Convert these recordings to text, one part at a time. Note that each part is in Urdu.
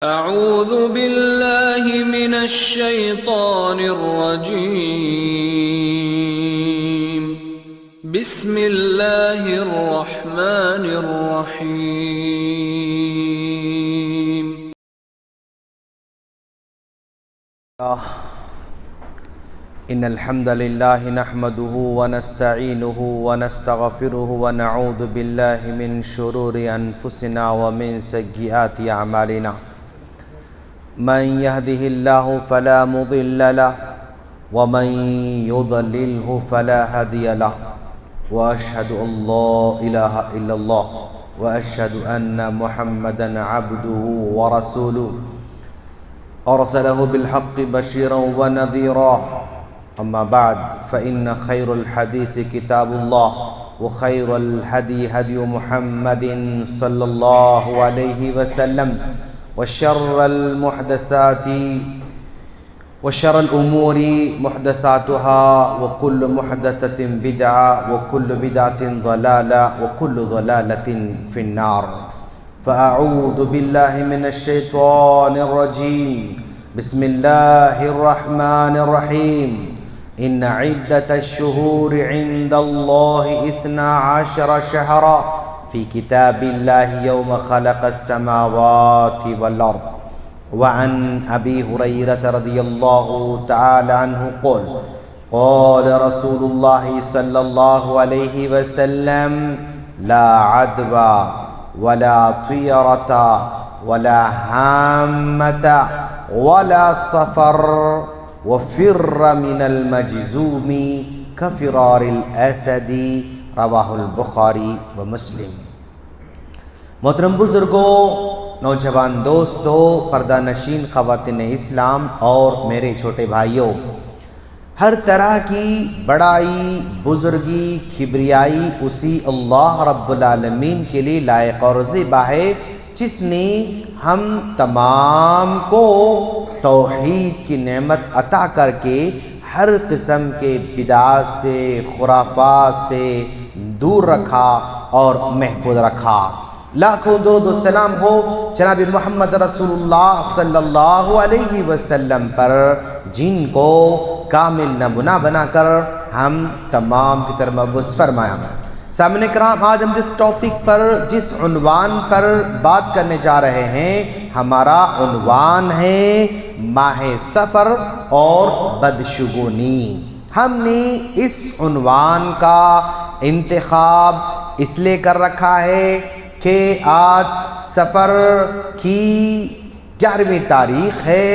اعوذ باللہ من الشیطان الرجیم بسم اللہ الرحمن الرحیم ان الحمد لله نحمده ونستعينه ونستغفره ونعوذ بالله من شرور انفسنا ومن سيئات اعمالنا من يهده الله فلا مضل له ومن يضلله فلا هادي له واشهد ان لا اله الا الله واشهد ان محمدا عبده ورسوله ارسله بالحق بشيرا ونذيرا. أما بعد فإن خير الحديث كتاب الله وخير الهدي هدي محمد صلى الله عليه وسلم وشر الأمور محدثاتها وكل محدثة بدعة وكل بدعة ضلالة وكل ضلالة في النار. فأعوذ بالله من الشيطان الرجيم. بسم الله الرحمن الرحيم. إن عدة الشهور عند الله 12 شهرا في كتاب الله يوم خلق السماوات والأرض. وعن أبي هريرة رضي الله تعالى عنه قال قال رسول الله صلى الله عليه وسلم لا عدوى ولا طيرة ولا هامة ولا سفر وفر من المجذوم كفرار الاسد. رواہ البخاری و مسلم. محترم بزرگوں، نوجوان دوستوں، پردہ نشین خواتین اسلام اور میرے چھوٹے بھائیوں، ہر طرح کی بڑائی، بزرگی، کبریائی اسی اللہ رب العالمین کے لیے لائق اور زیبا ہے جس نے ہم تمام کو توحید کی نعمت عطا کر کے ہر قسم کے بدعات سے، خرافات سے دور رکھا اور محفوظ رکھا. لاکھوں درود و سلام ہو جناب محمد رسول اللہ صلی اللہ علیہ وسلم پر، جن کو کامل نمونہ بنا کر ہم تمام کی طرف مبعوث فرمایا. سامعین کرام، آج ہم جس ٹاپک پر، جس عنوان پر بات کرنے جا رہے ہیں، ہمارا عنوان ہے ماہ سفر اور بدشگونی. ہم نے اس عنوان کا انتخاب اس لیے کر رکھا ہے کہ آج سفر کی 11ویں تاریخ ہے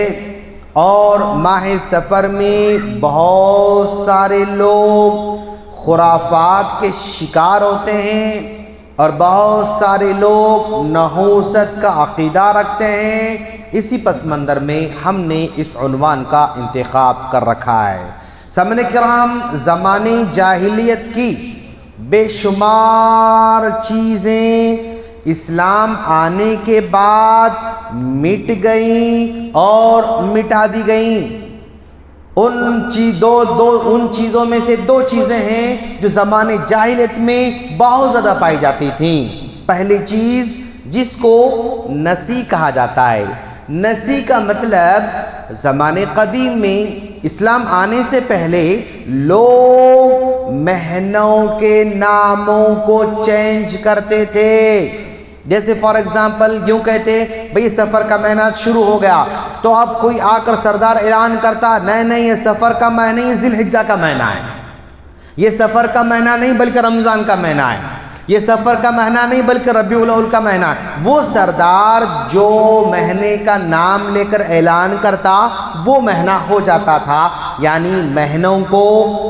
اور ماہ سفر میں بہت سارے لوگ خرافات کے شکار ہوتے ہیں اور بہت سارے لوگ نحوست کا عقیدہ رکھتے ہیں. اسی پس منظر میں ہم نے اس عنوان کا انتخاب کر رکھا ہے. سامعین کرام، زمانے جاہلیت کی بے شمار چیزیں اسلام آنے کے بعد مٹ گئیں اور مٹا دی گئیں. ان چیزوں میں سے دو چیزیں ہیں جو زمانے جاہلیت میں بہت زیادہ پائی جاتی تھیں. پہلی چیز جس کو نسی کہا جاتا ہے. نسی کا مطلب زمانے قدیم میں اسلام آنے سے پہلے لوگ مہینوں کے ناموں کو چینج کرتے تھے. جیسے فار ایگزامپل یوں کہتے بھئی سفر کا مہینہ شروع ہو گیا تو اب کوئی آ کر سردار اعلان کرتا نہیں یہ سفر کا مہینہ نہیں، ذی الحجہ کا مہینہ ہے. یہ سفر کا مہینہ نہیں بلکہ رمضان کا مہینہ ہے. یہ سفر کا مہینہ نہیں بلکہ ربیع الاول کا مہینہ ہے. وہ سردار جو مہینے کا نام لے کر اعلان کرتا وہ مہینہ ہو جاتا تھا. یعنی مہینوں کو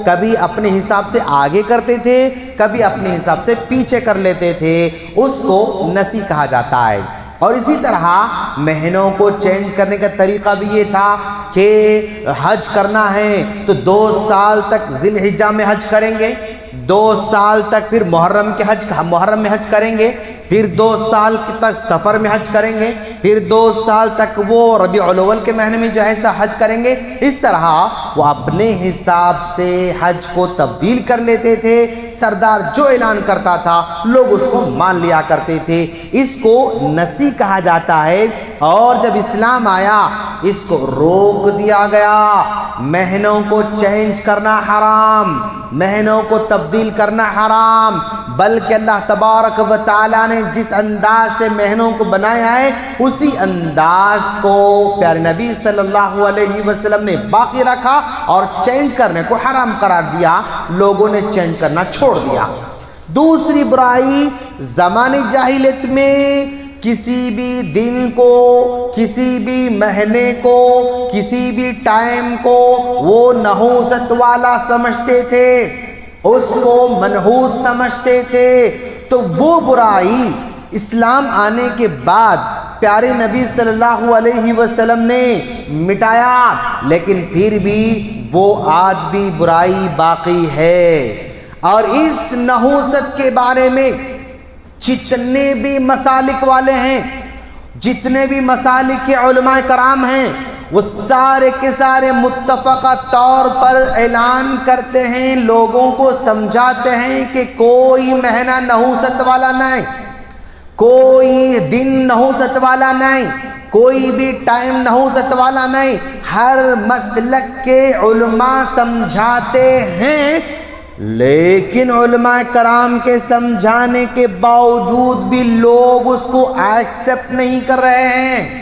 کبھی اپنے حساب سے آگے کرتے تھے، کبھی اپنے حساب سے پیچھے کر لیتے تھے. اس کو نسی کہا جاتا ہے. اور اسی طرح مہینوں کو چینج کرنے کا طریقہ بھی یہ تھا کہ حج کرنا ہے تو 2 سال تک ذی الحجہ میں حج کریں گے، 2 سال تک پھر محرم میں حج کریں گے، پھر 2 سال تک سفر میں حج کریں گے، پھر 2 سال تک وہ ربیع الاول کے مہینے میں جو ایسا حج کریں گے. اس طرح وہ اپنے حساب سے حج کو تبدیل کر لیتے تھے. سردار جو اعلان کرتا تھا لوگ اس کو مان لیا کرتے تھے. اس کو نسی کہا جاتا ہے. اور جب اسلام آیا اس کو روک دیا گیا۔ مہینوں کو چینج کرنا حرام، مہینوں کو تبدیل کرنا حرام، بلکہ اللہ تبارک و تعالیٰ نے جس انداز سے مہینوں کو بنایا ہے اسی انداز کو پیارے نبی صلی اللہ علیہ وسلم نے باقی رکھا اور چینج کرنے کو حرام قرار دیا۔ لوگوں نے چینج کرنا چھوڑ دیا۔ دوسری برائی، زمانے جاہلیت میں کسی بھی دن کو، کسی بھی مہینے کو، کسی بھی ٹائم کو وہ نحوست والا سمجھتے تھے، اس کو منحوس سمجھتے تھے۔ تو وہ برائی اسلام آنے کے بعد پیارے نبی صلی اللہ علیہ وسلم نے مٹایا، لیکن پھر بھی وہ آج بھی برائی باقی ہے۔ اور اس نحوست کے بارے میں جتنے بھی مسالک والے ہیں، جتنے بھی مسالک کے علماء کرام ہیں، وہ سارے کے سارے متفقہ طور پر اعلان کرتے ہیں، لوگوں کو سمجھاتے ہیں کہ کوئی مہینہ نحوست والا نہیں، کوئی دن نحوست والا نہیں، کوئی بھی ٹائم نحوست والا نہیں۔ ہر مسلک کے علماء سمجھاتے ہیں، لیکن علماء کرام کے سمجھانے کے باوجود بھی لوگ اس کو ایکسپٹ نہیں کر رہے ہیں،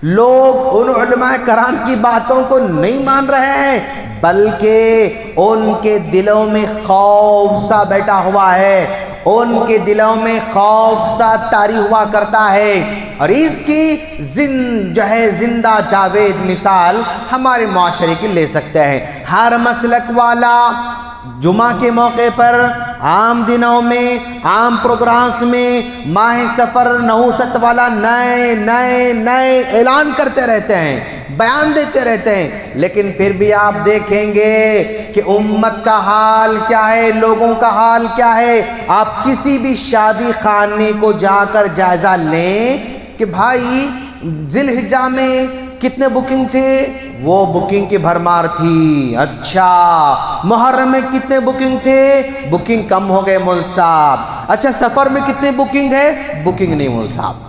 لوگ ان علماء کرام کی باتوں کو نہیں مان رہے ہیں، بلکہ ان کے دلوں میں خوف سا بیٹھا ہوا ہے، ان کے دلوں میں خوف سا طاری ہوا کرتا ہے۔ اور اس کی زندہ جاوید مثال ہمارے معاشرے کی لے سکتے ہیں۔ ہر مسلک والا جمعہ کے موقع پر، عام دنوں میں، عام پروگرامز میں ماہ سفر نحوست والا نئے نئے نئے اعلان کرتے رہتے ہیں، بیان دیتے رہتے ہیں، لیکن پھر بھی آپ دیکھیں گے کہ امت کا حال کیا ہے، لوگوں کا حال کیا ہے۔ آپ کسی بھی شادی خانے کو جا کر جائزہ لیں کہ بھائی ذی الحجہ میں کتنے بکنگ تھے، وہ بکنگ کی بھرمار تھی۔ اچھا محرم میں کتنے بکنگ تھے، بکنگ کم ہو گئے مول صاحب۔ اچھا سفر میں کتنے بکنگ ہے، بکنگ نہیں مول صاحب۔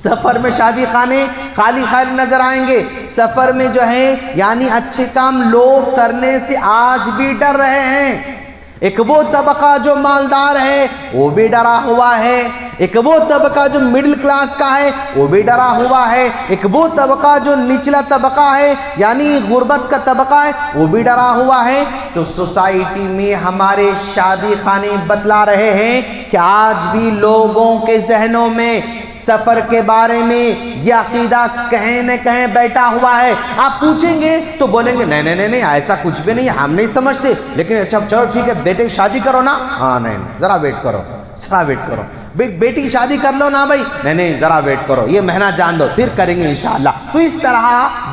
سفر میں شادی خانے خالی خالی نظر آئیں گے۔ سفر میں جو ہے یعنی اچھے کام لوگ کرنے سے آج بھی ڈر رہے ہیں۔ ایک وہ طبقہ جو مالدار ہے وہ بھی ڈرا ہوا ہے، ایک وہ طبقہ جو مڈل کلاس کا ہے وہ بھی ڈرا ہوا ہے، ایک وہ طبقہ جو نچلا طبقہ ہے یعنی غربت کا طبقہ ہے وہ بھی ڈرا ہوا ہے۔ تو سوسائٹی میں ہمارے شادی خانے بتلا رہے ہیں کہ آج بھی لوگوں کے ذہنوں میں سفر کے بارے میں یہ عقیدہ کہیں نہ کہیں بیٹھا ہوا ہے۔ آپ پوچھیں گے تو بولیں گے نہیں نہیں نہیں ایسا کچھ بھی نہیں، ہم نہیں سمجھتے، لیکن اچھا چلو ٹھیک ہے بیٹے کی شادی کرو نا، ہاں نہیں ذرا ویٹ کرو، ذرا ویٹ کرو، بیٹی کی شادی کر لو نا بھائی، نہیں ذرا ویٹ کرو، یہ مہینہ جان دو پھر کریں گے انشاءاللہ۔ تو اس طرح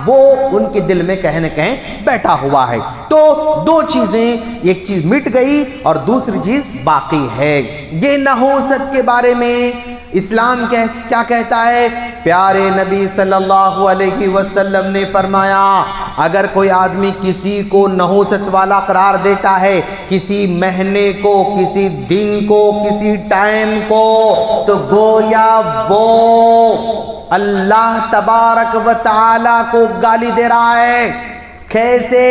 وہ ان کے دل میں کہیں نہ کہیں بیٹھا ہوا ہے۔ تو دو چیزیں، ایک چیز مٹ گئی اور دوسری چیز باقی ہے۔ یہ نحوست کے بارے میں اسلام کیا کہتا ہے؟ پیارے نبی صلی اللہ علیہ وسلم نے فرمایا اگر کوئی آدمی کسی کو نحوست والا قرار دیتا ہے، کسی مہینے کو، کسی دن کو، کسی ٹائم کو، تو گویا وہ اللہ تبارک و تعالی کو گالی دے رہا ہے۔ کیسے؟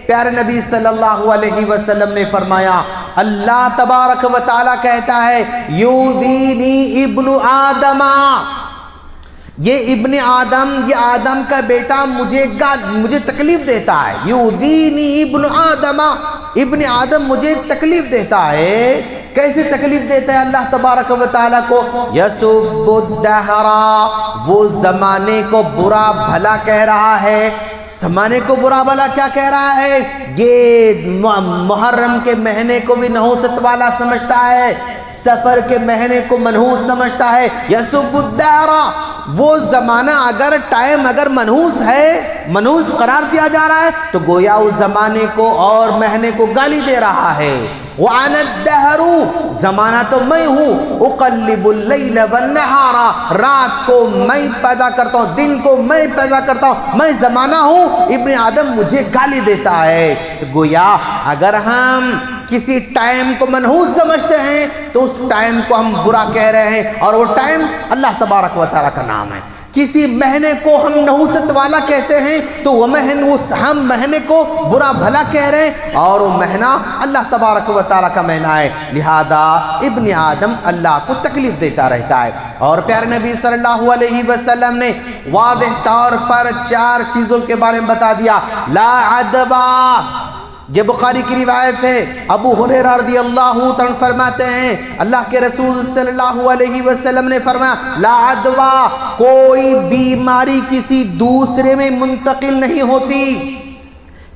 پیارے نبی صلی اللہ علیہ وسلم نے فرمایا اللہ تبارک و تعالی کہتا ہے یؤذینی ابن آدم، یہ ابن آدم، یہ آدم کا بیٹا مجھے تکلیف دیتا ہے۔ یؤذینی ابن آدم، ابن آدم مجھے تکلیف دیتا ہے۔ کیسے تکلیف دیتا ہے اللہ تبارک و تعالیٰ کو؟ یسب الدہر، وہ زمانے کو برا بھلا کہہ رہا ہے۔ زمانے کو برا بھلا کیا کہہ رہا ہے؟ یہ محرم کے مہینے کو بھی نحوست والا سمجھتا ہے، سفر کے مہینے کو منحوس سمجھتا ہے۔ یسب الدہر، وہ زمانہ اگر ٹائم اگر منحوس ہے، منحوس قرار دیا جا رہا ہے، تو گویا اس زمانے کو اور مہینے کو گالی دے رہا ہے۔ وَأَنَا الدَّهْرُ، زمانہ تو میں ہوں، اقلب اللیل والنہار، رات کو میں پیدا کرتا ہوں، دن کو میں پیدا کرتا ہوں، میں زمانہ ہوں، ابن آدم مجھے گالی دیتا ہے۔ تو گویا اگر ہم کسی ٹائم کو منحوس سمجھتے ہیں تو اس ٹائم کو ہم برا کہہ رہے ہیں، اور وہ ٹائم اللہ تبارک و تعالیٰ کا نام ہے۔ کسی مہنے کو ہم نحوست والا کہتے ہیں تو وہ ہم مہنے کو برا بھلا کہہ رہے ہیں، اور وہ مہینہ اللہ تبارک و تعالیٰ کا مہینہ ہے، لہذا ابن آدم اللہ کو تکلیف دیتا رہتا ہے۔ اور پیارے نبی صلی اللہ علیہ وسلم نے واضح طور پر 4 چیزوں کے بارے میں بتا دیا۔ لا عدوا، یہ بخاری کی روایت ہے، ابو ہریرہ رضی اللہ عنہ فرماتے ہیں اللہ کے رسول صلی اللہ علیہ وسلم نے فرمایا لا عدوا، کوئی بیماری کسی دوسرے میں منتقل نہیں ہوتی،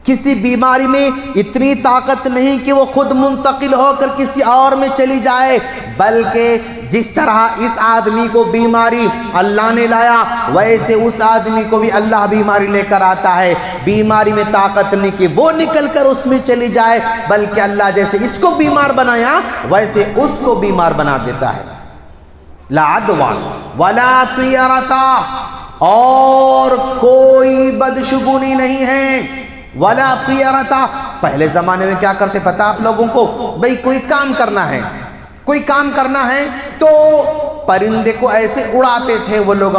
کسی بیماری میں اتنی طاقت نہیں کہ وہ خود منتقل ہو کر کسی اور میں چلی جائے، بلکہ جس طرح اس آدمی کو بیماری اللہ نے لایا ویسے اس آدمی کو بھی اللہ بیماری لے کر آتا ہے۔ بیماری میں طاقت نہیں کہ وہ نکل کر اس میں چلی جائے، بلکہ اللہ جیسے اس کو بیمار بنایا ویسے اس کو بیمار بنا دیتا ہے۔ لا عدوا ولا طیرتا، اور کوئی بدشگونی نہیں ہے، ولا طیرتا۔ پہلے زمانے میں کیا کرتے پتہ آپ لوگوں کو؟ بھئی کوئی کام کرنا ہے، کوئی کام کرنا ہے تو پرندے کو ایسے اڑاتے تھے وہ لوگ۔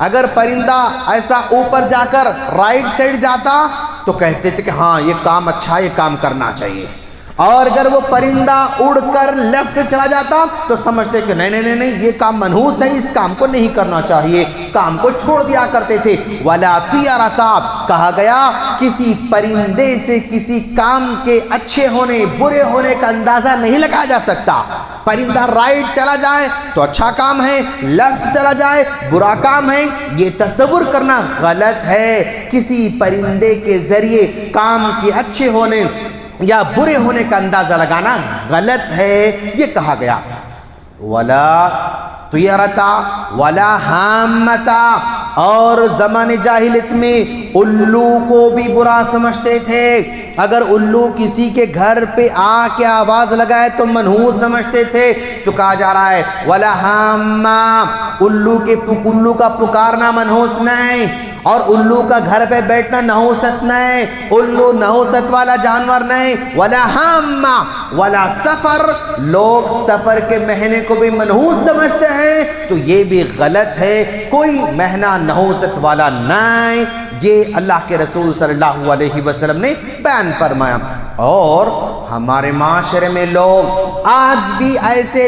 اگر پرندہ ایسا اوپر جا کر رائٹ سائڈ جاتا تو کہتے تھے کہ ہاں یہ کام اچھا، یہ کام کرنا چاہیے، اور اگر وہ پرندہ اڑ کر لیفٹ چلا جاتا تو سمجھتے کہ نہیں یہ کام منحوس ہے، اس کام کو نہیں کرنا چاہیے، کام کو چھوڑ دیا کرتے تھے۔ ولا طیرتا، کہا گیا کسی پرندے سے کسی کام کے اچھے ہونے برے ہونے کا اندازہ نہیں لگایا جا سکتا۔ پرندہ رائٹ چلا جائے تو اچھا کام ہے، لیفٹ چلا جائے برا کام ہے، یہ تصور کرنا غلط ہے۔ کسی پرندے کے ذریعے کام کے اچھے ہونے یا برے ہونے کا اندازہ لگانا غلط ہے، یہ کہا گیا۔ ولا طیرتا ولا حامتا، اور زمانے جاہلیت میں الو کو بھی برا سمجھتے تھے۔ اگر الو کسی کے گھر پہ آ کے آواز لگائے تو منحوس سمجھتے تھے، تو کہا جا رہا ہے ولا حاما، الو کا پکارنا منحوس نہیں، اور الو کا گھر پہ بیٹھنا نحوست نہیں، الو نحوست والا جانور نہیں۔ ولا حاما ولا سفر، لوگ سفر کے مہینے کو بھی منحوس سمجھتے ہیں تو یہ بھی غلط ہے، کوئی مہینہ نحوست والا نہیں، یہ اللہ کے رسول صلی اللہ علیہ وسلم نے بیان فرمایا۔ اور ہمارے معاشرے میں لوگ آج بھی ایسے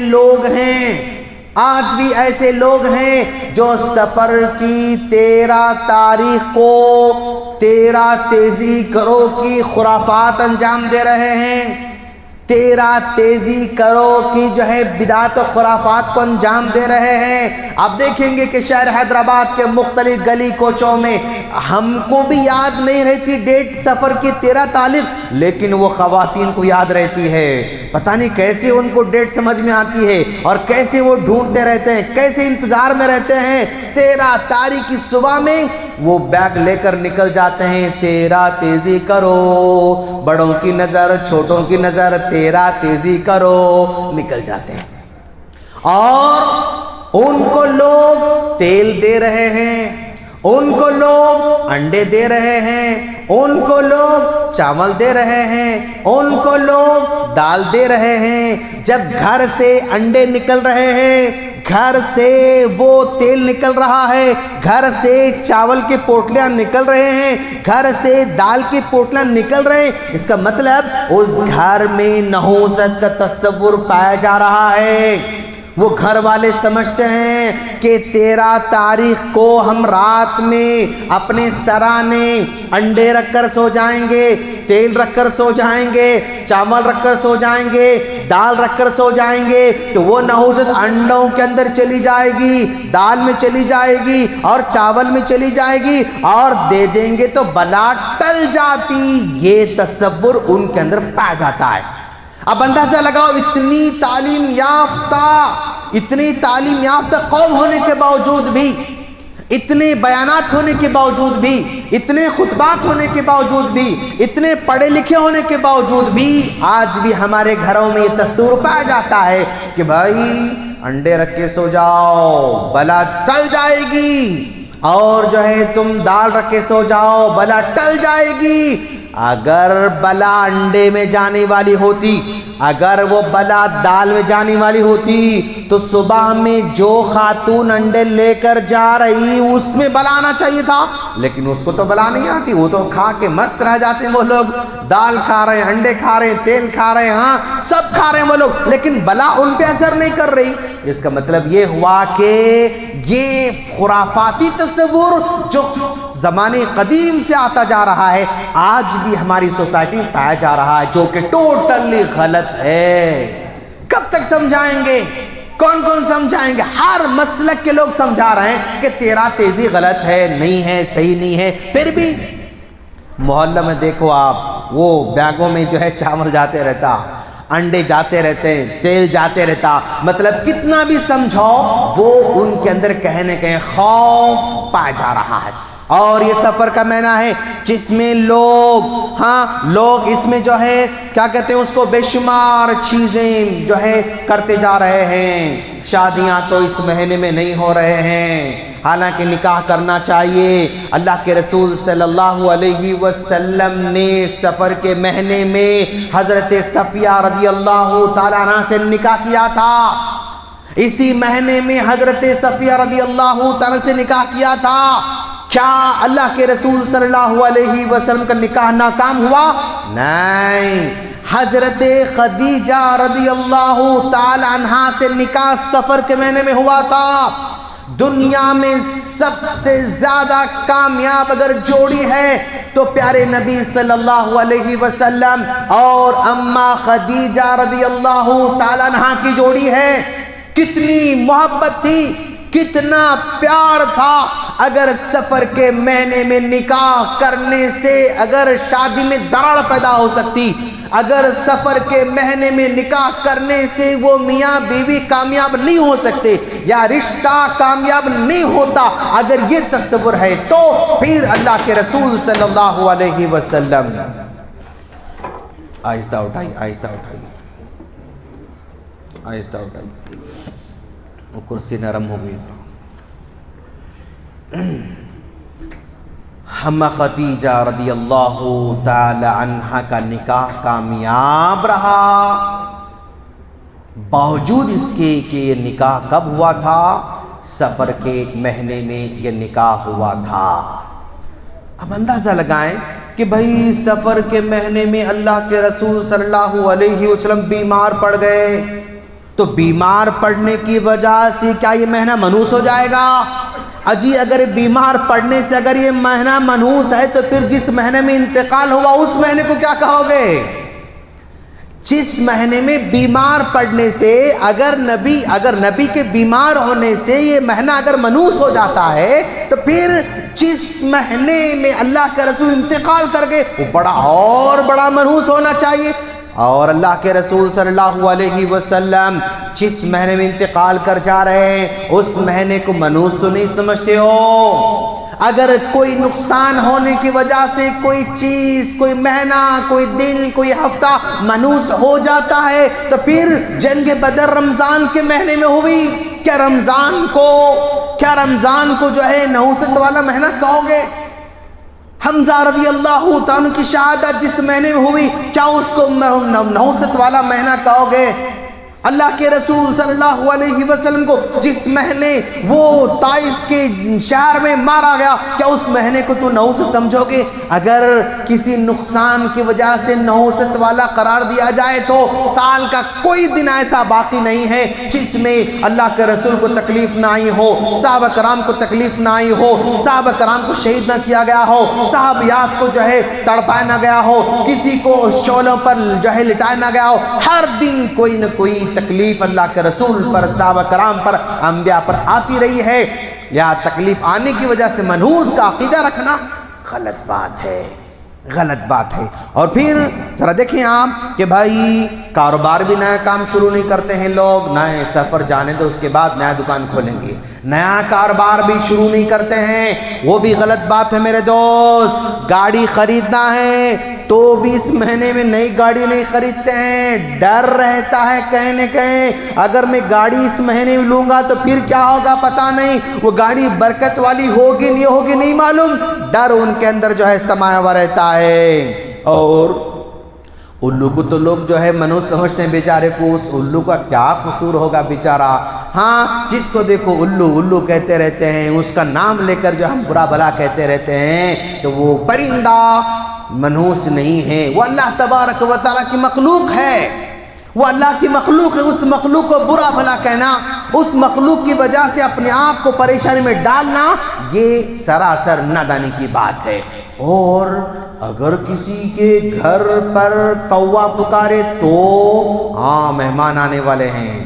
لوگ ہیں جو سفر کی 13 تاریخ کو 13 تیزی کرو کی خرافات انجام دے رہے ہیں، 13 تیزی کرو کی جو ہے بدعت و خرافات کو انجام دے رہے ہیں۔ آپ دیکھیں گے کہ شہر حیدرآباد کے مختلف گلی کوچوں میں ہم کو بھی یاد نہیں رہتی ڈیٹ سفر کی 13 تاریخ، لیکن وہ خواتین کو یاد رہتی ہے۔ پتہ نہیں کیسے ان کو ڈیٹ سمجھ میں آتی ہے اور کیسے وہ ڈھونڈتے رہتے ہیں، کیسے انتظار میں رہتے ہیں۔ 13 تاریخ کی صبح میں وہ بیگ لے کر نکل جاتے ہیں، 13 تیزی کرو، بڑوں کی نظر چھوٹوں کی نظر 13 تیزی کرو، نکل جاتے ہیں۔ اور ان کو لوگ تیل دے رہے ہیں، ان کو لوگ انڈے دے رہے ہیں، ان کو لوگ چاول دے رہے ہیں، ان کو لوگ دال دے رہے ہیں۔ جب گھر سے انڈے نکل رہے ہیں، گھر سے وہ تیل نکل رہا ہے، گھر سے چاول کے پوٹلیاں نکل رہے ہیں، گھر سے دال کے پوٹلیاں نکل رہے ہیں، اس کا مطلب اس گھر میں نحوست کا تصور پایا جا رہا ہے۔ وہ گھر والے سمجھتے ہیں کہ 13 تاریخ کو ہم رات میں اپنے سرانے انڈے رکھ کر سو جائیں گے، تیل رکھ کر سو جائیں گے، چاول رکھ کر سو جائیں گے، دال رکھ کر سو جائیں گے، تو وہ نحوست انڈوں کے اندر چلی جائے گی، دال میں چلی جائے گی اور چاول میں چلی جائے گی، اور دے دیں گے تو بلا ٹل جاتی، یہ تصور ان کے اندر پایا جاتا ہے۔ اب اندازہ لگاؤ، اتنی تعلیم یافتہ قوم ہونے کے باوجود بھی، اتنے بیانات ہونے کے باوجود بھی، اتنے خطبات ہونے کے باوجود بھی، اتنے پڑھے لکھے ہونے کے باوجود بھی آج بھی ہمارے گھروں میں یہ تصور پایا جاتا ہے کہ بھائی انڈے رکھ کے سو جاؤ بلا ٹل جائے گی، اور جو ہے تم دال رکھ کے سو جاؤ بلا ٹل جائے گی۔ اگر بلا انڈے میں جانے والی ہوتی اگر وہ بلا دال میں جانے والی ہوتی تو صبح میں جو خاتون انڈے لے کر جا رہی اس میں بلا آنا چاہیے تھا، لیکن اس کو تو بلا نہیں آتی، وہ تو کھا کے مست رہ جاتے ہیں۔ وہ لوگ دال کھا رہے ہیں، انڈے کھا رہے ہیں، تیل کھا رہے ہیں، ہاں سب کھا رہے ہیں وہ لوگ، لیکن بلا ان پہ اثر نہیں کر رہی۔ اس کا مطلب یہ ہوا کہ یہ خرافاتی تصور جو زمانے قدیم سے آتا جا رہا ہے آج بھی ہماری سوسائٹی میں پایا جا رہا ہے، جو کہ ٹوٹلی غلط ہے۔ کب تک سمجھائیں گے؟ کون کون سمجھائیں گے؟ ہر مسلک کے لوگ سمجھا رہے ہیں کہ تیرا تیزی غلط ہے، نہیں ہے، صحیح نہیں ہے، پھر بھی محلہ میں دیکھو آپ، وہ بیگوں میں جو ہے چاول جاتے رہتا، انڈے جاتے رہتے ہیں، تیل جاتے رہتا، مطلب کتنا بھی سمجھاؤ وہ ان کے اندر کہیں نہ کہیں خوف پایا جا رہا ہے۔ اور یہ سفر کا مہینہ ہے جس میں لوگ اس میں جو ہے کیا کہتے ہیں اس کو بے شمار چیزیں جو ہے کرتے جا رہے ہیں۔ شادیاں تو اس مہینے میں نہیں ہو رہے ہیں، حالانکہ نکاح کرنا چاہیے۔ اللہ کے رسول صلی اللہ علیہ وسلم نے سفر کے مہینے میں حضرت صفیہ رضی اللہ تعالیٰ عنہ سے نکاح کیا تھا۔ اسی مہینے میں حضرت صفیہ رضی اللہ تعالیٰ سے نکاح کیا تھا۔ کیا اللہ کے رسول صلی اللہ علیہ وسلم کا نکاح ناکام ہوا؟ نہیں، حضرت خدیجہ رضی اللہ تعالی عنہا سے نکاح سفر کے مہینے میں ہوا تھا۔ دنیا میں سب سے زیادہ کامیاب اگر جوڑی ہے تو پیارے نبی صلی اللہ علیہ وسلم اور اماں خدیجہ رضی اللہ تعالی عنہا کی جوڑی ہے۔ کتنی محبت تھی، کتنا پیار تھا۔ اگر سفر کے مہینے میں نکاح کرنے سے اگر شادی میں دراڑ پیدا ہو سکتی، اگر سفر کے مہینے میں نکاح کرنے سے وہ میاں بیوی کامیاب نہیں ہو سکتے یا رشتہ کامیاب نہیں ہوتا، اگر یہ تصور ہے تو پھر اللہ کے رسول صلی اللہ علیہ وسلم آہستہ اٹھائی، آہستہ اٹھائی، آہستہ اٹھائی، وہ کرسی نرم ہو گئی۔ ہم خدیجہ رضی اللہ تعالی عنہ کا نکاح کامیاب رہا، باوجود اس کے کہ یہ نکاح کب ہوا تھا؟ سفر کے مہینے میں یہ نکاح ہوا تھا۔ اب اندازہ لگائیں کہ بھائی سفر کے مہینے میں اللہ کے رسول صلی اللہ علیہ وسلم بیمار پڑ گئے، تو بیمار پڑنے کی وجہ سے کیا یہ مہینہ منحوس ہو جائے گا؟ اجی اگر بیمار پڑنے سے اگر یہ مہینہ منحوس ہے تو پھر جس مہینے میں انتقال ہوا اس مہینے کو کیا کہو گے؟ جس مہینے میں بیمار پڑنے سے اگر نبی کے بیمار ہونے سے یہ مہینہ اگر منحوس ہو جاتا ہے تو پھر جس مہینے میں اللہ کا رسول انتقال کر گئے وہ بڑا منحوس ہونا چاہیے۔ اور اللہ کے رسول صلی اللہ علیہ وسلم جس مہینے میں انتقال کر جا رہے ہیں اس مہینے کو منحوس تو نہیں سمجھتے ہو؟ اگر کوئی نقصان ہونے کی وجہ سے کوئی چیز، کوئی مہینہ، کوئی دن، کوئی ہفتہ منحوس ہو جاتا ہے تو پھر جنگ بدر رمضان کے مہینے میں ہوئی، کیا رمضان کو جو ہے نحوست والا مہینہ کہو گے؟ حمزہ رضی اللہ تعالیٰ کی شہادت جس مہینے میں ہوئی کیا اس کو نحوست والا مہینہ کہو گے؟ اللہ کے رسول صلی اللہ علیہ وسلم کو جس مہینے وہ طائف کے شہر میں مارا گیا کیا اس مہینے کو تو نحوست سمجھو گے؟ اگر کسی نقصان کی وجہ سے نحوست والا قرار دیا جائے تو سال کا کوئی دن ایسا باقی نہیں ہے جس میں اللہ کے رسول کو تکلیف نہ آئی ہو، صحابہ کرام کو تکلیف نہ آئی ہو، صحابہ کرام کو شہید نہ کیا گیا ہو، صحابیات کو جو ہے تڑپایا نہ گیا ہو، کسی کو شعلوں پر جو ہے لٹایا نہ گیا ہو۔ ہر دن کوئی نہ کوئی تکلیف اللہ کے رسول پر، صحابہ کرام پر، انبیاء پر آتی رہی ہے۔ یا تکلیف آنے کی وجہ سے منحوس کا عقیدہ رکھنا غلط بات ہے، غلط بات ہے۔ اور پھر ذرا دیکھیں آپ کہ بھائی کاروبار بھی نیا کام شروع نہیں کرتے ہیں لوگ، نئے سفر جانے تو اس کے بعد نیا دکان کھولیں گے، نیا کاروبار بھی شروع نہیں کرتے ہیں، وہ بھی غلط بات ہے میرے دوست۔ گاڑی خریدنا ہے تو بھی اس مہینے میں نئی گاڑی نہیں خریدتے ہیں، ڈر رہتا ہے کہیں نہ کہیں اگر میں گاڑی اس مہینے میں لوں گا تو پھر کیا ہوگا پتہ نہیں، وہ گاڑی برکت والی ہوگی نہیں ہوگی نہیں معلوم، ڈر ان کے اندر جو ہے سمایا ہوا رہتا ہے۔ اور الو کو تو لوگ جو ہے منوس سمجھتے ہیں بیچارے کو، اس الو کا کیا قصور ہوگا بیچارہ. ہاں جس کو دیکھو الو الو کہتے رہتے ہیں، اس کا نام لے کر جو ہم برا بھلا کہتے رہتے ہیں، تو وہ پرندہ منوس نہیں ہے، وہ اللہ تبارک و تعالیٰ کی مخلوق ہے، وہ اللہ کی مخلوق ہے. اس مخلوق کو برا بھلا کہنا، اس مخلوق کی وجہ سے اپنے آپ کو پریشانی میں ڈالنا، یہ سراسر نادانی کی بات ہے. اور اگر کسی کے گھر پر کوا پکارے تو ہاں مہمان آنے والے ہیں،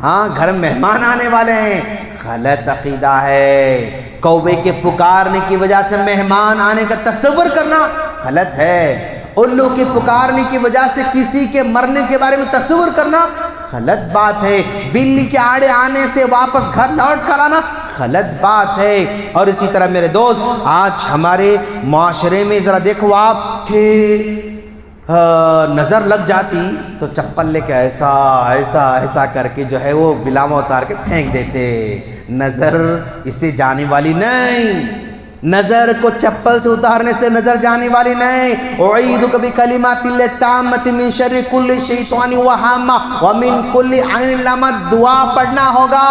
ہاں گھر مہمان آنے والے ہیں، غلط عقیدہ ہے. کوے کے پکارنے کی وجہ سے مہمان آنے کا تصور کرنا غلط ہے. الو کے پکارنے کی وجہ سے کسی کے مرنے کے بارے میں تصور کرنا غلط بات ہے. بلی کے آڑے آنے سے واپس گھر لوٹ کر آنا غلط بات ہے. اور اسی طرح میرے دوست، آج ہمارے معاشرے میں ذرا دیکھو آپ کہ نظر لگ جاتی تو چپل لے کے ایسا ایسا ایسا کر کے جو ہے وہ بلاما اتار کے پھینک دیتے. نظر اس سے جانے والی نہیں، نظر کو چپل سے اتارنے سے نظر جانے والی نہیں. اعیذک بکلمات اللہ التامۃ من شر کل شیطان وہامہ ومن کل عین لامۃ. دعا پڑھنا ہوگا،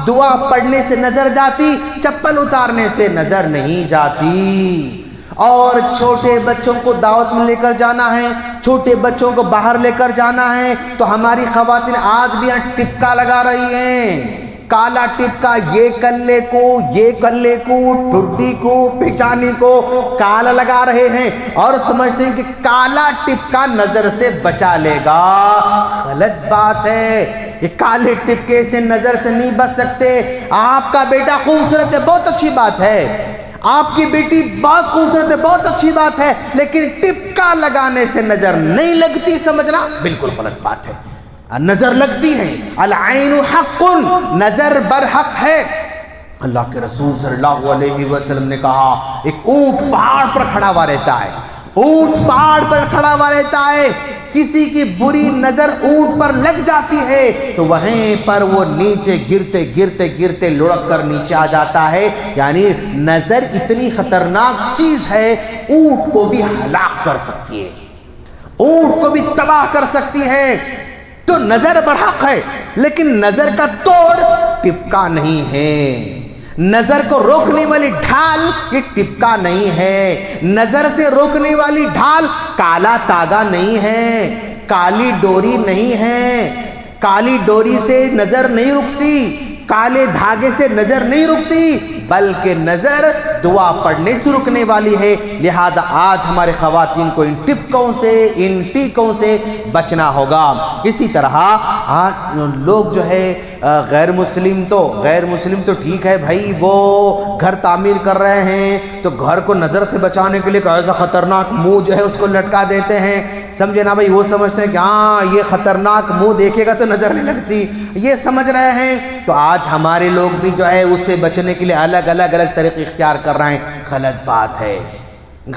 دعا پڑھنے سے نظر جاتی، چپل اتارنے سے نظر نہیں جاتی. اور چھوٹے بچوں کو دعوت میں لے کر جانا ہے، چھوٹے بچوں کو باہر لے کر جانا ہے، تو ہماری خواتین آج بھی ٹپکا لگا رہی ہیں، کالا ٹپکا. یہ کلے کو ٹھڈی کو پچانی کو کالا لگا رہے ہیں اور سمجھتے ہیں کہ کالا ٹپکا نظر سے بچا لے گا. غلط بات ہے، یہ کالے ٹپکے سے نظر سے نہیں بچ سکتے. آپ کا بیٹا خوبصورت ہے، بہت اچھی بات ہے، آپ کی بیٹی بہت خوبصورت ہے، بہت اچھی بات ہے، لیکن ٹپکا لگانے سے نظر نہیں لگتی، سمجھنا بالکل غلط بات ہے. نظر لگتی ہے، العین حق، نظر برحق ہے. اللہ کے رسول صلی اللہ علیہ وسلم نے کہا ایک اونٹ پہاڑ پر کھڑا ہوا رہتا ہے، اونٹ پہاڑ پر کھڑا ہوا رہتا ہے، کسی کی بری نظر اونٹ پر لگ جاتی ہے تو وہیں پر وہ نیچے گرتے گرتے گرتے لڑک کر نیچے آ جاتا ہے. یعنی نظر اتنی خطرناک چیز ہے، اونٹ کو بھی ہلاک کر سکتی ہے، اونٹ کو بھی تباہ کر سکتی ہے. تو نظر برحق ہے، لیکن نظر کا توڑ ٹپکا نہیں ہے. نظر کو روکنے والی ڈھال یہ ٹپکا نہیں ہے. نظر سے روکنے والی ڈھال کالا تاگا نہیں ہے، کالی ڈوری نہیں ہے. کالی ڈوری سے نظر نہیں رکتی، کالے دھاگے سے نظر نہیں رکتی، بلکہ نظر دعا پڑھنے سے رکنے والی ہے. لہذا آج ہمارے خواتین کو ان ٹپکوں سے، ان ٹیکوں سے بچنا ہوگا. اسی طرح آج لوگ جو ہے غیر مسلم تو ٹھیک ہے بھائی، وہ گھر تعمیر کر رہے ہیں تو گھر کو نظر سے بچانے کے لیے ایسا خطرناک منہ جو ہے اس کو لٹکا دیتے ہیں، سمجھے نا بھائی. وہ سمجھتے ہیں کہ ہاں یہ خطرناک منہ دیکھے گا تو نظر نہیں لگتی، یہ سمجھ رہے ہیں. تو آج ہمارے لوگ بھی جو ہے اس سے بچنے کے لیے الگ طریقے اختیار کر رہے ہیں. غلط بات ہے،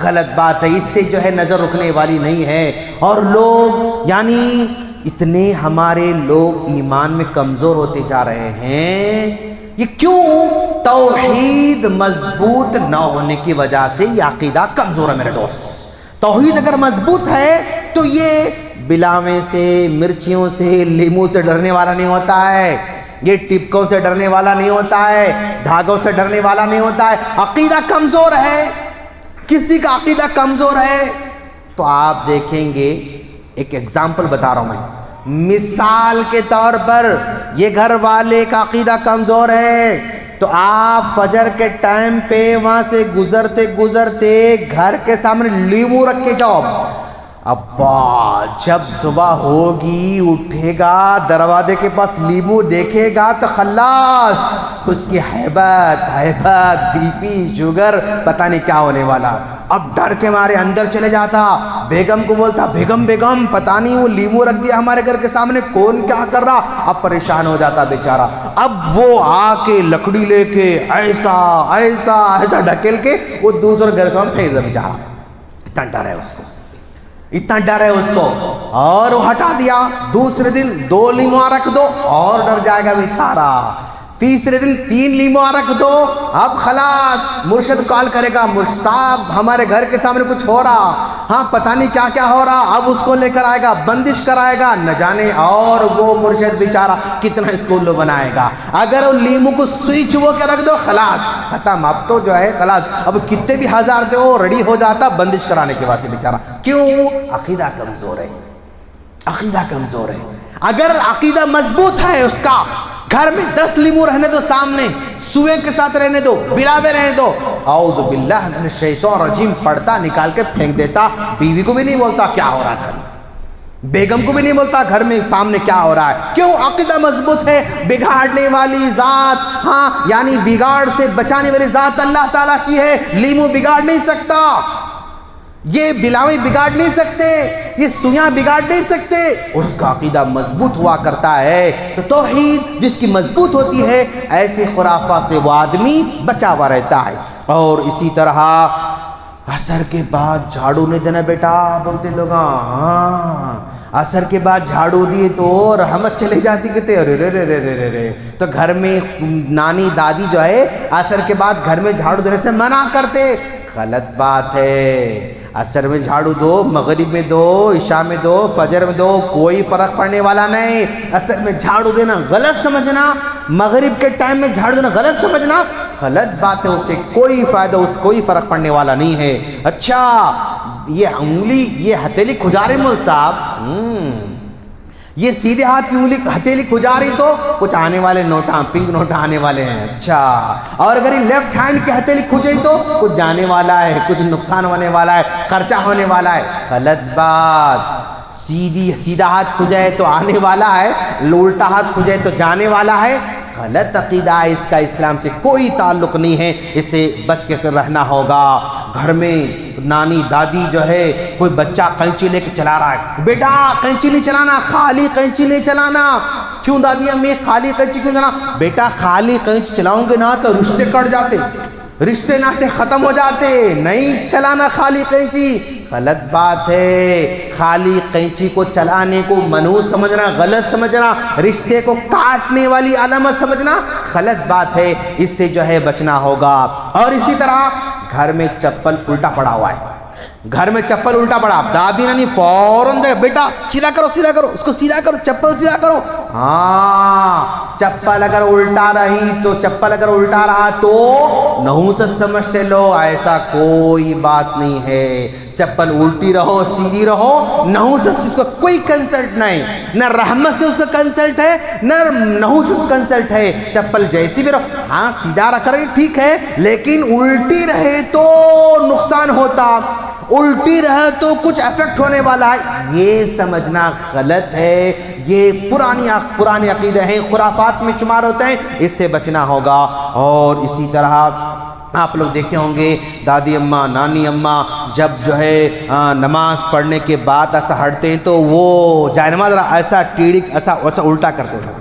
غلط بات ہے. اس سے جو ہے نظر رکنے والی نہیں ہے. اور لوگ یعنی اتنے ہمارے لوگ ایمان میں کمزور ہوتے جا رہے ہیں. یہ کیوں؟ توحید مضبوط نہ ہونے کی وجہ سے یہ عقیدہ کمزور ہے میرے دوست. توحید اگر مضبوط ہے تو یہ بلاویں سے، مرچیوں سے، لیموں سے ڈرنے والا نہیں ہوتا ہے، یہ ٹپکوں سے ڈرنے والا نہیں ہوتا ہے، دھاگوں سے ڈرنے والا نہیں ہوتا ہے. عقیدہ کمزور ہے، کسی کا عقیدہ کمزور ہے تو آپ دیکھیں گے، ایک ایگزامپل بتا رہا ہوں میں، مثال کے طور پر یہ گھر والے کا عقیدہ کمزور ہے تو آپ فجر کے ٹائم پہ وہاں سے گزرتے گزرتے گھر کے سامنے لیمو رکھ کے جاؤ. ابا جب صبح ہوگی اٹھے گا، دروازے کے پاس لیمو دیکھے گا تو خلاص، اس کی حیبت بی پی شوگر پتہ نہیں کیا ہونے والا. اب ڈر کے مارے اندر چلے جاتا، بیگم کو بولتا بیگم پتہ نہیں وہ لیمو رکھ دیا ہمارے گھر کے سامنے، کون کیا کر رہا. اب پریشان ہو جاتا بیچارہ. اب وہ آ کے لکڑی لے کے ایسا ڈھکیل کے وہ دوسرے گھر سے پھینک دے بیچارہ. اتنا ڈر ہے اس کو، اتنا ڈر ہے اس کو. اور وہ ہٹا دیا. دوسرے دن 2 لیمو رکھ دو اور ڈر جائے گا بیچارہ. تیسرے دن 3 لیمو رکھ دو. اب خلاص مرشد کال کرے گا، مرشد صاحب ہمارے گھر کے سامنے کچھ ہو رہا. ہاں پتہ نہیں کیا کیا ہو رہا، اب اس کو لے کر آئے گا، بندش کرائے گا، نہ جانے اور وہ مرشد بیچارہ کتنا اسکول بنائے گا۔ اگر ان لیمو کو سوئچ وہ کے رکھ دو، خلاص ختم، اب تو جو ہے خلاص، اب کتنے بھی ہزار دو ریڈی ہو جاتا بندش کرانے کے بعد بیچارہ۔ کیوں؟ عقیدہ کمزور ہے، عقیدہ کمزور ہے۔ اگر عقیدہ مضبوط ہے اس کا، گھر میں 10 لیمو رہنے دو، سامنے سوئے کے ساتھ رہنے دو، بلاوے رہنے دو، اعوذ باللہ من الشیطان الرجیم پڑھتا، نکال کے پھینک دیتا، بیوی کو بھی نہیں بولتا کیا ہو رہا ہے گھر میں، بیگم کو بھی نہیں بولتا گھر میں سامنے کیا ہو رہا ہے۔ کیوں؟ عقیدہ مضبوط ہے۔ بگاڑنے والی ذات، ہاں یعنی بگاڑ سے بچانے والی ذات اللہ تعالیٰ کی ہے، لیمو بگاڑ نہیں سکتا، یہ بلاوی بگاڑ نہیں سکتے، یہ سویاں بگاڑ نہیں سکتے، اس کا عقیدہ مضبوط ہوا کرتا ہے۔ تو توحید جس کی مضبوط ہوتی ہے، ایسے خرافات سے وہ آدمی بچا ہوا رہتا ہے۔ اور اسی طرح عصر کے بعد جھاڑو نہیں دینا بیٹا، بولتے لوگ ہاں عصر کے بعد جھاڑو دیے تو رحمت چلے جاتی، کہتے ارے رے رے رے رے رے، تو گھر میں نانی دادی جو ہے عصر کے بعد گھر میں جھاڑو دینے سے منع کرتے، غلط بات ہے۔ عصر میں جھاڑو دو، مغرب میں دو، عشاء میں دو، فجر میں دو، کوئی فرق پڑنے والا نہیں۔ عصر میں جھاڑو دینا غلط سمجھنا، مغرب کے ٹائم میں جھاڑو دینا غلط سمجھنا، غلط بات ہے، اس سے کوئی فائدہ، اس کوئی فرق پڑنے والا نہیں ہے۔ اچھا یہ انگلی، یہ ہتھیلی کھجارے مول صاحب، یہ سیدھے ہاتھ کی انگلی ہتھیلی کھجاری تو کچھ آنے والے نوٹاں، پنک نوٹاں آنے والے ہیں۔ اچھا، اور اگر یہ لیفٹ ہینڈ کی ہتھیلی کھجائی تو کچھ جانے والا ہے، کچھ نقصان ہونے والا ہے، خرچہ ہونے والا ہے، غلط بات۔ سیدھا ہاتھ کھجائے تو آنے والا ہے، الٹا ہاتھ کھجائے تو جانے والا ہے، غلط عقیدہ ہے، اس کا اسلام سے کوئی تعلق نہیں ہے، اس سے بچ کے رہنا ہوگا۔ گھر میں نانی دادی جو ہے، کوئی بچہ قینچی لے کے چلا رہا ہے، بیٹا قینچی نہیں چلانا، خالی قینچی نہیں چلانا۔ کیوں دادی امی خالی قینچی کیوں چلانا؟ بیٹا خالی قینچی چلاؤں گے نا تو رشتے کٹ جاتے، رشتے ناطے ختم ہو جاتے، نہیں چلانا خالی قینچی، غلط بات ہے۔ خالی قینچی کو چلانے کو منحوس سمجھنا، غلط سمجھنا، رشتے کو کاٹنے والی علامت سمجھنا غلط بات ہے، اس سے جو ہے بچنا ہوگا۔ اور اسی طرح گھر میں چپل الٹا پڑا ہوا ہے، گھر میں چپل الٹا پڑا، دادی نانی فوراً دے بیٹا سیدھا کرو، سیدھا کرو، اس کو سیدھا کرو، چپل سیدھا کرو۔ ہاں چپل اگر الٹا رہی تو، چپل اگر الٹا رہا تو نحوست سمجھتے لو، ایسا کوئی بات نہیں ہے۔ چپل الٹی رہو، سیدھی رہو، نحوست سے اس کا کوئی کنسلٹ نہیں، نہ رحمت سے اس کا کنسلٹ ہے، نہ نحوست کنسلٹ ہے، چپل جیسی بھی رہو، ہاں سیدھا رکھ رہے ٹھیک ہے، لیکن الٹی رہے تو نقصان ہوتا، الٹی رہے تو کچھ افیکٹ ہونے والا ہے، یہ سمجھنا غلط ہے۔ یہ پرانی عقیدے ہیں، خرافات میں شمار ہوتے ہیں، اس سے بچنا ہوگا۔ اور اسی طرح آپ لوگ دیکھے ہوں گے دادی اماں، نانی اماں جب جو ہے نماز پڑھنے کے بعد ایسا ہٹتے ہیں تو وہ جائے نماز ایسا ٹیڑھی ایسا الٹا کرتے ہیں،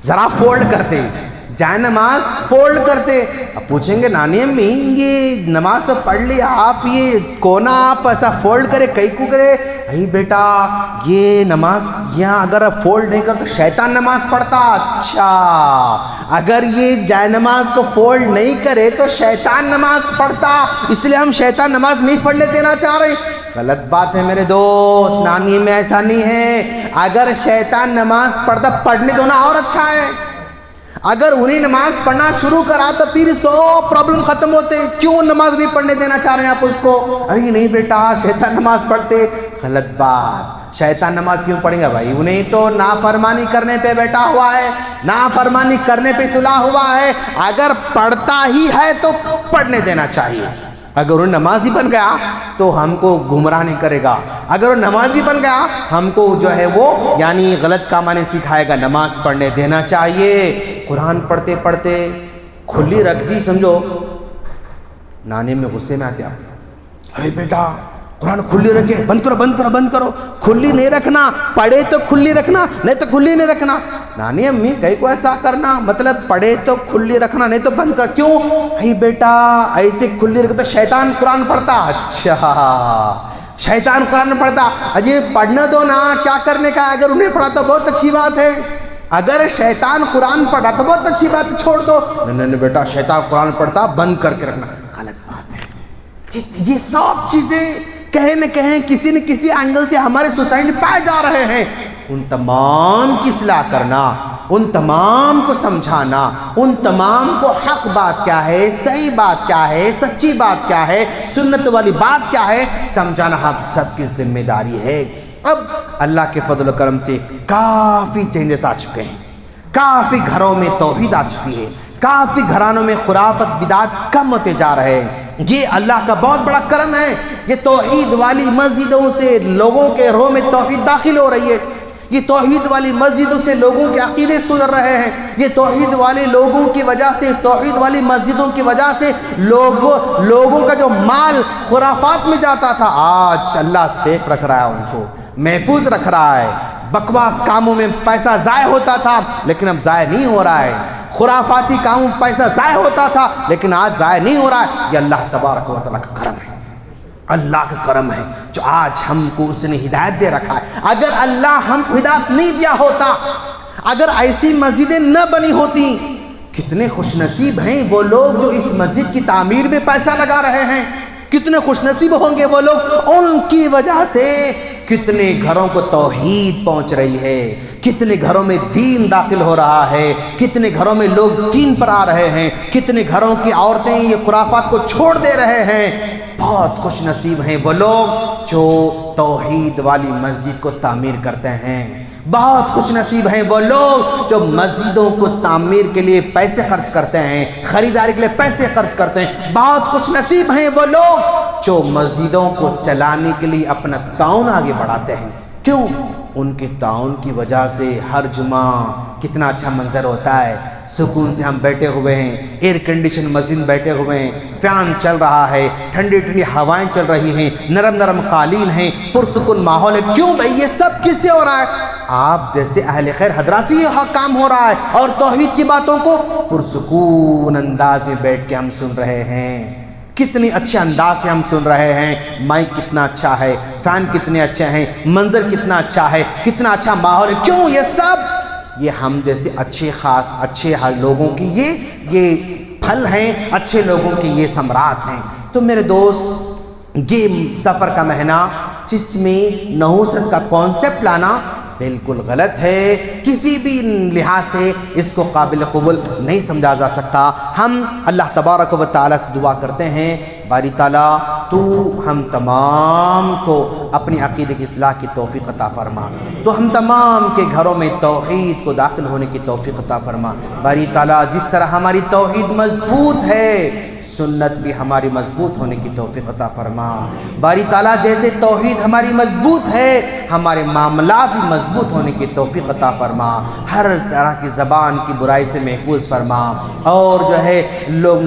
ذرا فولڈ کرتے ہیں، جائے نماز فولڈ کرتے۔ اب پوچھیں گے نانی امی یہ نماز تو پڑھ لی، آپ یہ کونا آپ ایسا فولڈ کرے کئی کو کرے؟ بھائی بیٹا یہ نماز یہاں اگر فولڈ نہیں کر تو شیطان نماز پڑھتا۔ اچھا اگر یہ جائے نماز کو فولڈ نہیں کرے تو شیطان نماز پڑھتا، اس لیے ہم شیطان نماز نہیں پڑھنے دینا چاہ رہے۔ غلط بات ہے میرے دوست، نانی میں ایسا نہیں ہے، اگر شیطان نماز پڑھتا پڑھنے دو نا، اور اچھا ہے۔ اگر انہیں نماز پڑھنا شروع کرا تو پھر 100 پرابلم ختم ہوتے، کیوں نماز نہیں پڑھنے دینا چاہ رہے ہیں آپ اس کو؟ ارے نہیں بیٹا شیطان نماز پڑھتے، غلط بات، شیطان نماز کیوں پڑھیں گا بھائی؟ انہیں تو نافرمانی کرنے پہ بیٹھا ہوا ہے، نافرمانی کرنے پہ تلا ہوا ہے، اگر پڑھتا ہی ہے تو پڑھنے دینا چاہیے۔ اگر وہ نمازی بن گیا تو ہم کو گمراہ نہیں کرے گا، اگر وہ نمازی بن گیا ہم کو جو ہے وہ یعنی غلط کامانے سکھائے گا، نماز پڑھنے دینا چاہیے۔ قرآن پڑھتے پڑھتے کھلی رکھ دی سمجھو، نانی میں غصے میں آتے آپ، اے بیٹا قرآن کھلی رکھے، بند کرو بند کرو بند کرو، کھلی نہیں رکھنا، پڑھے تو کھلی رکھنا نہیں تو کھلی نہیں رکھنا۔ نانی امی کئی کو ایسا کرنا، مطلب پڑھے تو کھلی رکھنا نہیں تو بند کر، کیوں؟ اے بیٹا ایسے کھلی رکھتا شیطان قرآن پڑھتا۔ اچھا شیطان قرآن پڑھتا، اجی پڑھنے دو نا، کیا کرنے کا، اگر انہیں پڑھا تو بہت اچھی بات ہے، اگر شیطان قرآن پڑھا تو بہت اچھی بات ہے، چھوڑ دو۔ نہیں بیٹا شیطان قرآن پڑھتا، بند کر کے رکھنا، غلط بات ہے۔ یہ سب چیزیں کہیں نہ کہیں کسی نہ کسی اینگل سے ہمارے سوسائٹی پائے جا رہے ہیں، ان تمام کی اصلاح کرنا، ان تمام کو سمجھانا، ان تمام کو حق بات کیا ہے، صحیح بات کیا ہے، سچی بات کیا ہے، سنت والی بات کیا ہے، سمجھانا ہم سب کی ذمہ داری ہے۔ اب اللہ کے فضل و کرم سے کافی چینجز آ چکے ہیں، کافی گھروں میں توحید آ چکی ہے، کافی گھرانوں میں خرافت بدعات کم ہوتے جا رہے ہیں۔ یہ اللہ کا بہت بڑا کرم ہے، یہ توحید والی مسجدوں سے لوگوں کے روح میں توحید داخل ہو رہی ہے، یہ توحید والی مسجدوں سے لوگوں کے عقیدے سدھر رہے ہیں، یہ توحید والے لوگوں کی وجہ سے، توحید والی مسجدوں کی وجہ سے لوگوں کا جو مال خرافات میں جاتا تھا، آج اللہ سیف رکھ رہا ہے، ان کو محفوظ رکھ رہا ہے۔ بکواس کاموں میں پیسہ ضائع ہوتا تھا لیکن اب ضائع نہیں ہو رہا ہے، خرافاتی کاموں میں پیسہ ضائع ہوتا تھا لیکن آج ضائع نہیں ہو رہا ہے۔ یہ اللہ تبارک و تعالیٰ کا کرم ہے، اللہ کا کرم ہے جو آج ہم کو اس نے ہدایت دے رکھا ہے۔ اگر اللہ ہم کو ہدایت نہیں دیا ہوتا، اگر ایسی مسجدیں نہ بنی ہوتی، کتنے خوش نصیب ہیں وہ لوگ جو اس مسجد کی تعمیر میں پیسہ لگا رہے ہیں، کتنے خوش نصیب ہوں گے وہ لوگ، ان کی وجہ سے کتنے گھروں کو توحید پہنچ رہی ہے، کتنے گھروں میں دین داخل ہو رہا ہے، کتنے گھروں میں لوگ دین پر آ رہے ہیں، کتنے گھروں کی عورتیں یہ خرافات کو چھوڑ دے رہے ہیں۔ بہت خوش نصیب ہیں وہ لوگ جو توحید والی مسجد کو تعمیر کرتے ہیں، بہت خوش نصیب ہیں وہ لوگ جو مسجدوں کو تعمیر کے لیے پیسے خرچ کرتے ہیں، خریداری کے لیے پیسے خرچ کرتے ہیں، بہت خوش نصیب ہیں وہ لوگ جو مسجدوں کو چلانے کے لیے اپنا تعاون آگے بڑھاتے ہیں۔ کیوں؟ ان کے تعاون کی وجہ سے ہر جمعہ کتنا اچھا منظر ہوتا ہے، سکون سے ہم بیٹھے ہوئے ہیں، ایئر کنڈیشن مسجد میں بیٹھے ہوئے ہیں، فین چل رہا ہے، ٹھنڈی ٹھنڈی ہوائیں چل رہی ہیں، نرم نرم قالین ہیں، پرسکون ماحول ہے۔ کیوں بھائی؟ یہ سب کس سے ہو رہا ہے؟ آپ جیسے اہل خیر حضرات سے یہ کام ہو رہا ہے، اور توحید کی باتوں کو پرسکون انداز میں بیٹھ کے ہم سن رہے ہیں، کتنی اچھے انداز سے ہم سن رہے ہیں، مائک کتنا اچھا ہے، فین کتنے اچھے ہیں، منظر کتنا اچھا ہے، کتنا اچھا ماحول ہے۔ کیوں؟ یہ ہم جیسے اچھے لوگوں کی یہ پھل ہیں، اچھے لوگوں کی یہ ثمرات ہیں۔ تو میرے دوست، یہ سفر کا مہینہ جس میں نحوست کا کانسیپٹ لانا بالکل غلط ہے، کسی بھی لحاظ سے اس کو قابل قبول نہیں سمجھا جا سکتا۔ ہم اللہ تبارک و تعالیٰ سے دعا کرتے ہیں، باری تعالیٰ تو ہم تمام کو اپنی عقیدے کی اصلاح کی توفیق عطا فرما، تو ہم تمام کے گھروں میں توحید کو داخل ہونے کی توفیق عطا فرما۔ باری تعالیٰ جس طرح ہماری توحید مضبوط ہے، سنت بھی ہماری مضبوط ہونے کی توفیق عطا فرما۔ باری تعالیٰ جیسے توحید ہماری مضبوط ہے، ہمارے معاملات بھی مضبوط ہونے کی توفیق عطا فرما، ہر طرح کی زبان کی برائی سے محفوظ فرما، اور جو ہے لوگ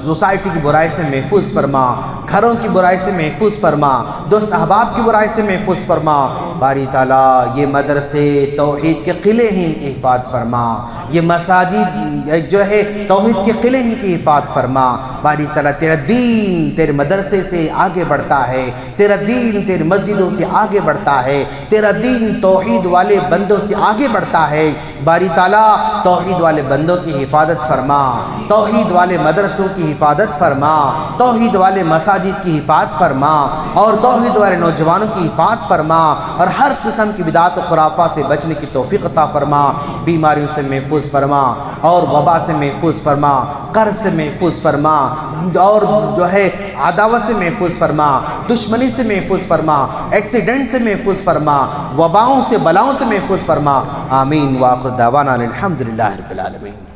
سوسائٹی کی برائی سے محفوظ فرما، گھروں کی برائی سے محفوظ فرما، دوست احباب کی برائی سے محفوظ فرما۔ باری تعالیٰ یہ مدرسے توحید کے قلعے ہیں، ان کی حفاظت فرما، یہ مساجد جو ہے توحید کے قلعے ہیں، ان کی حفاظت فرما۔ باری تعالیٰ تیرا دین تیرے مدرسے سے آگے بڑھتا ہے، تیرا دین تیرے مسجدوں سے آگے بڑھتا ہے، تیرا دین توحید والے بندوں سے آگے بڑھتا ہے۔ باری تعالیٰ توحید والے بندوں کی حفاظت فرما، توحید والے مدرسوں کی حفاظت فرما، توحید والے مساجد کی حفاظت فرما، اور توحید والے نوجوانوں کی حفاظت فرما، اور ہر قسم کی بدعات و خرافات سے بچنے کی توفیق عطا فرما، بیماریوں سے محفوظ فرما، اور وبا سے محفوظ فرما، قرض سے محفوظ فرما، اور جو ہے عداوت سے محفوظ فرما، دشمنی سے محفوظ فرما، ایکسیڈنٹ سے محفوظ فرما، وباؤں سے بلاؤں سے محفوظ فرما۔ آمین۔ وآخر دعوانا الحمدللہ رب العالمین۔